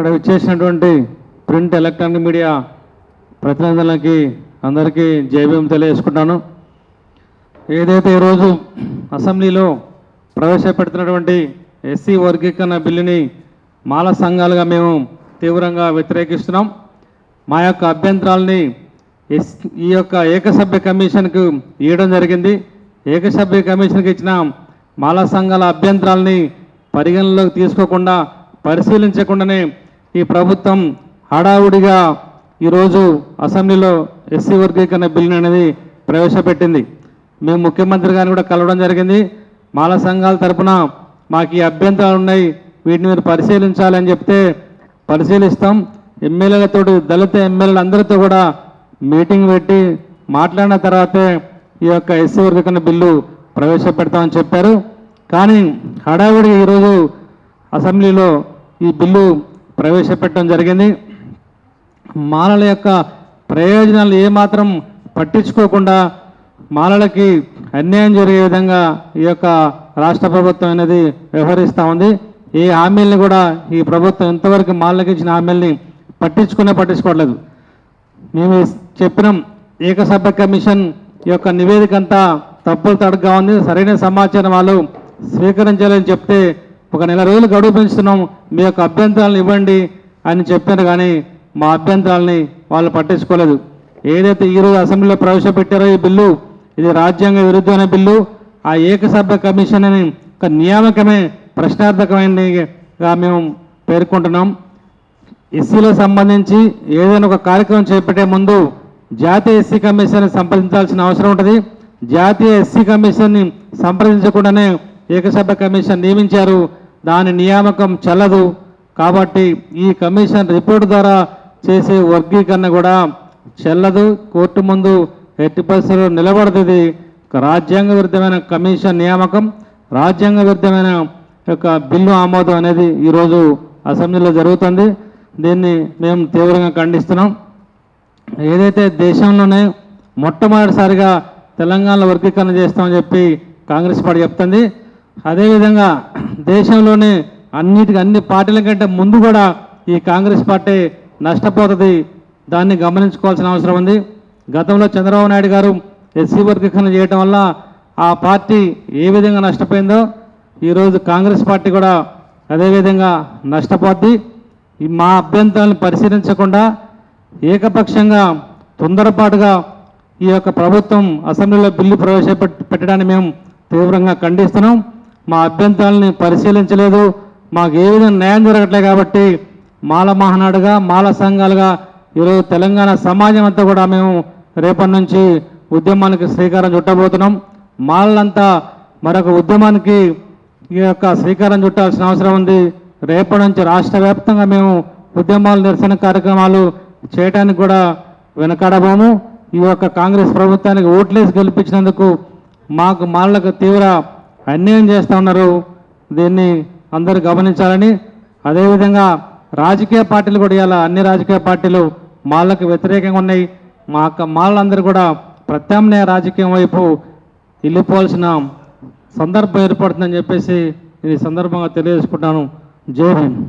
ఇక్కడ విచ్చేసినటువంటి print electronic media ప్రతినిధులకి అందరికీ జైభీం తెలియజేసుకుంటాను. ఏదైతే ఈరోజు అసెంబ్లీలో ప్రవేశపెడుతున్నటువంటి ఎస్సీ వర్గీకరణ బిల్లుని మాల సంఘాలుగా మేము తీవ్రంగా వ్యతిరేకిస్తున్నాం. మా యొక్క అభ్యంతరాలని ఈ యొక్క ఏకసభ్య కమిషన్కు ఇవ్వడం జరిగింది. ఏకసభ్య కమిషన్కి ఇచ్చిన మాల సంఘాల అభ్యంతరాలని పరిగణలోకి తీసుకోకుండా పరిశీలించకుండానే ఈ ప్రభుత్వం హడావుడిగా ఈరోజు అసెంబ్లీలో ఎస్సీ వర్గీకరణ బిల్లు అనేది ప్రవేశపెట్టింది. మేము ముఖ్యమంత్రి గారిని కూడా కలవడం జరిగింది. మాల సంఘాల తరపున మాకు ఈ అభ్యంతరాలు ఉన్నాయి, వీటిని మీరు పరిశీలించాలని చెప్తే పరిశీలిస్తాం. ఎమ్మెల్యేలతో దళిత ఎమ్మెల్యేలు అందరితో కూడా మీటింగ్ పెట్టి మాట్లాడిన తర్వాతే ఈ యొక్క ఎస్సీ వర్గీకరణ బిల్లు ప్రవేశపెడతామని చెప్పారు. కానీ హడావుడిగా ఈరోజు అసెంబ్లీలో ఈ బిల్లు ప్రవేశపెట్టడం జరిగింది. మాలల యొక్క ప్రయోజనాలు ఏమాత్రం పట్టించుకోకుండా మాలలకి అన్యాయం జరిగే విధంగా ఈ యొక్క రాష్ట్ర ప్రభుత్వం అనేది వ్యవహరిస్తూ ఉంది. ఏ హామీల్ని కూడా ఈ ప్రభుత్వం ఇంతవరకు మాలలకి ఇచ్చిన హామీల్ని పట్టించుకోవట్లేదు. మేము చెప్పినాం, ఏకసభ్య కమిషన్ యొక్క నివేదిక అంతా తప్పులు తడగా ఉంది, సరైన సమాచారం వాళ్ళు స్వీకరించాలని చెప్తే ఒక నెల రోజులు గడువు పెంచుతున్నాం, మీ యొక్క అభ్యంతరాలను ఇవ్వండి అని చెప్పారు. కానీ మా అభ్యంతరాలని వాళ్ళు పట్టించుకోలేదు. ఏదైతే ఈరోజు అసెంబ్లీలో ప్రవేశపెట్టారో ఈ బిల్లు, ఇది రాజ్యాంగ విరుద్ధమైన బిల్లు. ఆ ఏకసభ్య కమిషన్ అని ఒక నియామకమే ప్రశ్నార్థకమైనదిగా మేము పేర్కొంటున్నాం. ఎస్సీలకు సంబంధించి ఏదైనా ఒక కార్యక్రమం చేపట్టే ముందు జాతీయ ఎస్సీ కమిషన్ సంప్రదించాల్సిన అవసరం ఉంటుంది. జాతీయ ఎస్సీ కమిషన్ని సంప్రదించకుండానే ఏకసభ్య కమిషన్ నియమించారు. దాని నియామకం చెల్లదు. కాబట్టి ఈ కమిషన్ రిపోర్ట్ ద్వారా చేసే వర్గీకరణ కూడా చెల్లదు, కోర్టు ముందు ఎట్టి పరిస్థితుల్లో నిలబడుతుంది. రాజ్యాంగ విరుద్ధమైన కమిషన్ నియామకం, రాజ్యాంగ విరుద్ధమైన యొక్క బిల్లు ఆమోదం అనేది ఈరోజు అసెంబ్లీలో జరుగుతుంది. దీన్ని మేము తీవ్రంగా ఖండిస్తున్నాం. ఏదైతే దేశంలోనే మొట్టమొదటిసారిగా తెలంగాణలో వర్గీకరణ చేస్తామని చెప్పి కాంగ్రెస్ పార్టీ చెప్తుంది. అదేవిధంగా దేశంలోనే అన్ని పార్టీల కంటే ముందు కూడా ఈ కాంగ్రెస్ పార్టీ నష్టపోతుంది. దాన్ని గమనించుకోవాల్సిన అవసరం ఉంది. గతంలో చంద్రబాబు నాయుడు గారు ఎస్సీ వర్గీకరణ చేయడం వల్ల ఆ పార్టీ ఏ విధంగా నష్టపోయిందో ఈరోజు కాంగ్రెస్ పార్టీ కూడా అదేవిధంగా నష్టపోద్ది. మా అభ్యంతరాలను పరిశీలించకుండా ఏకపక్షంగా తొందరపాటుగా ఈ యొక్క ప్రభుత్వం అసెంబ్లీలో బిల్లు ప్రవేశపెట్టడాన్ని మేము తీవ్రంగా ఖండిస్తున్నాం. మా అభ్యంతరాలని పరిశీలించలేదు, మాకు ఏ విధంగా న్యాయం జరగట్లేదు. కాబట్టి మాల మహానాడుగా, మాల సంఘాలుగా ఈరోజు తెలంగాణ సమాజం అంతా కూడా మేము రేపటి నుంచి ఉద్యమానికి శ్రీకారం చుట్టబోతున్నాం. మాలలంతా మరొక ఉద్యమానికి ఈ యొక్క శ్రీకారం చుట్టాల్సిన అవసరం ఉంది. రేపటి నుంచి రాష్ట్ర వ్యాప్తంగా మేము ఉద్యమాలు, నిరసన కార్యక్రమాలు చేయడానికి కూడా వెనకాడబోము. ఈ యొక్క కాంగ్రెస్ ప్రభుత్వానికి ఓట్లేసి గెలిపించినందుకు మాకు మాలకు తీవ్ర అన్యాయం చేస్తూ ఉన్నారు. దీన్ని అందరూ గమనించాలని, అదేవిధంగా రాజకీయ పార్టీలు కూడా ఇలా అన్ని రాజకీయ పార్టీలు మాలకు వ్యతిరేకంగా ఉన్నాయి. మా మాలందరూ కూడా ప్రత్యామ్నాయ రాజకీయం వైపు వెళ్ళిపోవాల్సిన సందర్భం ఏర్పడుతుందని చెప్పేసి ఈ సందర్భంగా తెలియజేసుకుంటాను. జై హింద్.